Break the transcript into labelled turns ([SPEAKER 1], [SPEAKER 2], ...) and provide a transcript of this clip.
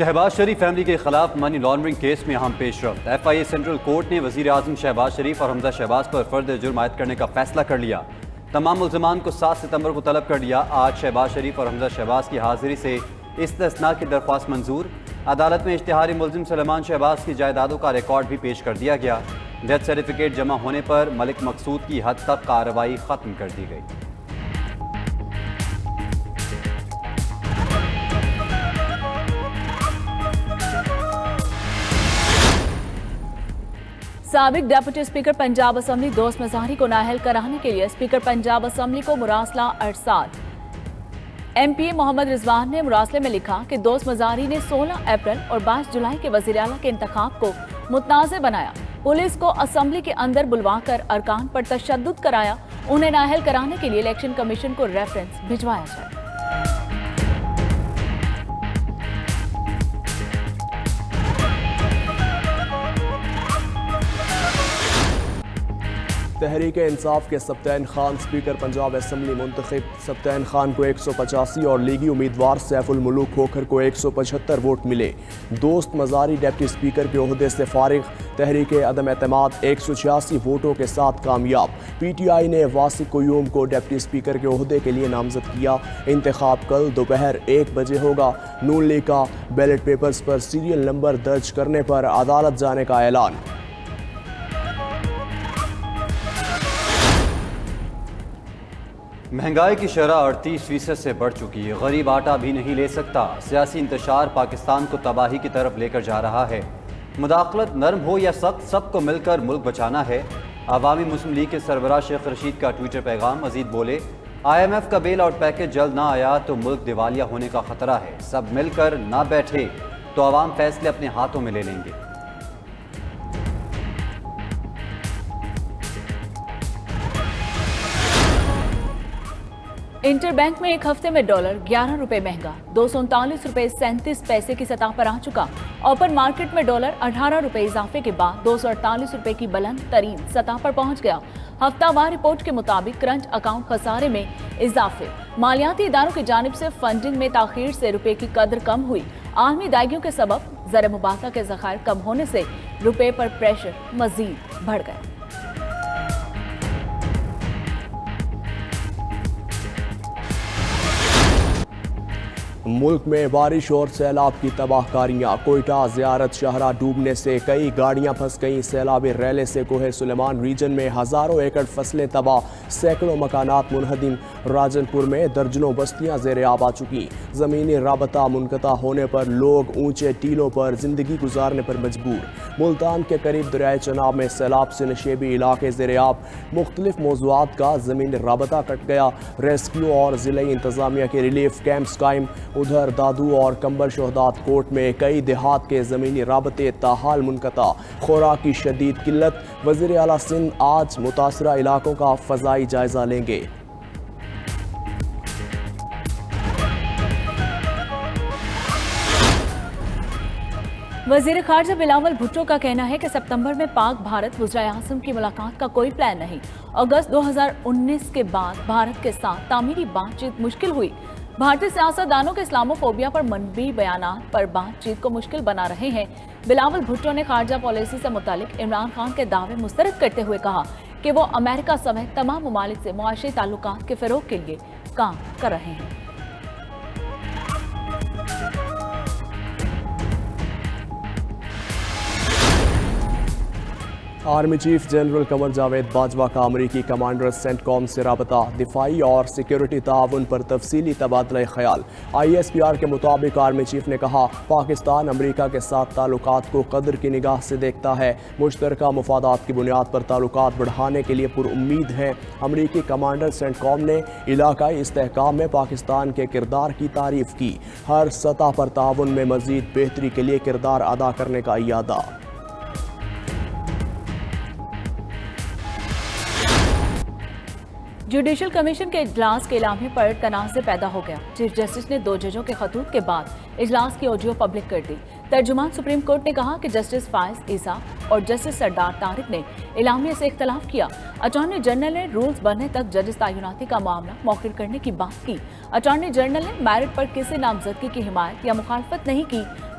[SPEAKER 1] شہباز شریف family کے خلاف money laundering case میں اہم پیش رفت۔ F I A central court نے وزیر اعظم شہباز شریف اور حمزہ شہباز پر فرد جرم عائد کرنے کا فیصلہ کر لیا۔ تمام ملزمان کو 7 ستمبر کو طلب کر لیا۔ آج شہباز شریف اور حمزہ شہباز کی حاضری سے استثناء کی درخواست منظور۔ عدالت میں اشتہاری ملزم سلیمان شہباز کی جائیدادوں کا ریکارڈ بھی پیش کر دیا گیا۔ ڈیتھ سرٹیفکیٹ جمع ہونے پر ملک مقصود کی حد تک کارروائی ختم کر دی گئی۔
[SPEAKER 2] سابق ڈپٹی اسپیکر پنجاب اسمبلی دوست مظاہری کو نااہل کرانے کے لیے اسپیکر پنجاب اسمبلی کو مراسلہ ارسال۔ ایم پی اے محمد رضوان نے مراسلے میں لکھا کہ دوست مظاہری نے 16 اپریل اور 22 جولائی کے وزیر اعلیٰ کے انتخاب کو متنازع بنایا، پولیس کو اسمبلی کے اندر بلوا کر ارکان پر تشدد کرایا، انہیں نااہل کرانے کے لیے الیکشن کمیشن کو ریفرنس بھجوایا جائے۔
[SPEAKER 3] تحریک انصاف کے سبطین خان اسپیکر پنجاب اسمبلی منتخب۔ سبطین خان کو 185 اور لیگی امیدوار سیف الملوک کھوکھر کو 175 ووٹ ملے۔ دوست مظاہری ڈپٹی اسپیکر کے عہدے سے فارغ۔ تحریک عدم اعتماد 186 ووٹوں کے ساتھ کامیاب۔ پی ٹی آئی نے واسق قیوم کو ڈپٹی اسپیکر کے عہدے کے لیے نامزد کیا۔ انتخاب کل دوپہر 1 بجے ہوگا۔ نون لیگ کا بیلٹ پیپرز پر سیریل نمبر درج کرنے پر عدالت جانے کا اعلان۔
[SPEAKER 1] مہنگائی کی شرح 38% سے بڑھ چکی ہے۔ غریب آٹا بھی نہیں لے سکتا۔ سیاسی انتشار پاکستان کو تباہی کی طرف لے کر جا رہا ہے۔ مداخلت نرم ہو یا سخت، سب کو مل کر ملک بچانا ہے۔ عوامی مسلم لیگ کے سربراہ شیخ رشید کا ٹویٹر پیغام۔ مزید بولے، آئی ایم ایف کا بیل آؤٹ پیکج جلد نہ آیا تو ملک دیوالیہ ہونے کا خطرہ ہے۔ سب مل کر نہ بیٹھے تو عوام فیصلے اپنے ہاتھوں میں لے لیں گے۔
[SPEAKER 2] انٹر بینک میں ایک ہفتے میں ڈالر 11 روپے مہنگا، 239 روپے 37 پیسے کی سطح پر آ چکا۔ اوپن مارکیٹ میں ڈالر 18 روپے اضافے کے بعد 248 روپے کی بلند ترین سطح پر پہنچ گیا۔ ہفتہ وار رپورٹ کے مطابق کرنٹ اکاؤنٹ خسارے میں اضافے، مالیاتی اداروں کی جانب سے فنڈنگ میں تاخیر سے روپے کی قدر کم ہوئی۔ عالمی ادائیگیوں کے سبب زر مبادلہ کے ذخائر کم ہونے سے روپے پر پریشر مزید بڑھ گیا۔
[SPEAKER 3] ملک میں بارش اور سیلاب کی تباہ کاریاں۔ کوئٹہ زیارت شاہراہ ڈوبنے سے کئی گاڑیاں پھنس گئیں۔ سیلابی ریلے سے کوہ سلیمان ریجن میں ہزاروں ایکڑ فصلیں تباہ، سینکڑوں مکانات منہدم۔ راجن پور میں درجنوں بستیاں زیر آب آ چکی۔ زمینی رابطہ منقطع ہونے پر لوگ اونچے ٹیلوں پر زندگی گزارنے پر مجبور۔ ملتان کے قریب دریائے چناب میں سیلاب سے نشیبی علاقے زیر آب۔ مختلف موضوعات کا زمینی رابطہ کٹ گیا۔ ریسکیو اور ضلعی انتظامیہ کے ریلیف کیمپس قائم۔ ادھر دادو اور کمبر شہدات کوٹ میں کئی دیہات کے زمینی رابطے تاحال منقطع۔ خوراک کی شدید قلت۔ وزیر اعلیٰ سندھ آج متاثرہ علاقوں کا فضائی جائزہ لیں گے۔
[SPEAKER 2] وزیر خارجہ بلاول بھٹو کا کہنا ہے کہ ستمبر میں پاک بھارت وزرائے اعظم کی ملاقات کا کوئی پلان نہیں۔ اگست 2019 کے بعد بھارت کے ساتھ تعمیری بات چیت مشکل ہوئی۔ بھارتی سیاستدانوں کے اسلامو فوبیا پر منفی بیانات پر بات چیت کو مشکل بنا رہے ہیں۔ بلاول بھٹو نے خارجہ پالیسی سے متعلق عمران خان کے دعوے مسترد کرتے ہوئے کہا کہ وہ امریکہ سمیت تمام ممالک سے معاشی تعلقات کے فروغ کے لیے کام کر رہے ہیں۔
[SPEAKER 3] Army chief general Qamar Javed Bajwa کا امریکی کمانڈر سینٹ کام سے رابطہ۔ دفاعی اور سیکیورٹی تعاون پر تفصیلی تبادلہ خیال۔ آئی ایس پی آر کے مطابق آرمی چیف نے کہا، پاکستان امریکہ کے ساتھ تعلقات کو قدر کی نگاہ سے دیکھتا ہے، مشترکہ مفادات کی بنیاد پر تعلقات بڑھانے کے لیے پرامید ہے۔ امریکی کمانڈر سینٹ کام نے علاقائی استحکام میں پاکستان کے کردار کی تعریف کی۔ ہر سطح پر تعاون میں مزید بہتری کے لیے کردار ادا کرنے کا اعادہ۔
[SPEAKER 2] جوڈیشل کمیشن کے اجلاس کے اعلامیے پر تنازع پیدا ہو گیا۔ چیف جسٹس نے 2 ججوں کے خطوط کے بعد اجلاس کی آڈیو پبلک کر دی۔ ترجمان سپریم کورٹ نے کہا کہ جسٹس فائز عیسیٰ اور جسٹس سردار طارق نے اعلامیے سے اختلاف کیا۔ اٹارنی جنرل نے رولز بننے تک ججز تعیناتی کا معاملہ موخر کرنے کی بات کی۔ اٹارنی جنرل نے میرٹ پر کسی نامزدگی کی حمایت یا مخالفت نہیں کی۔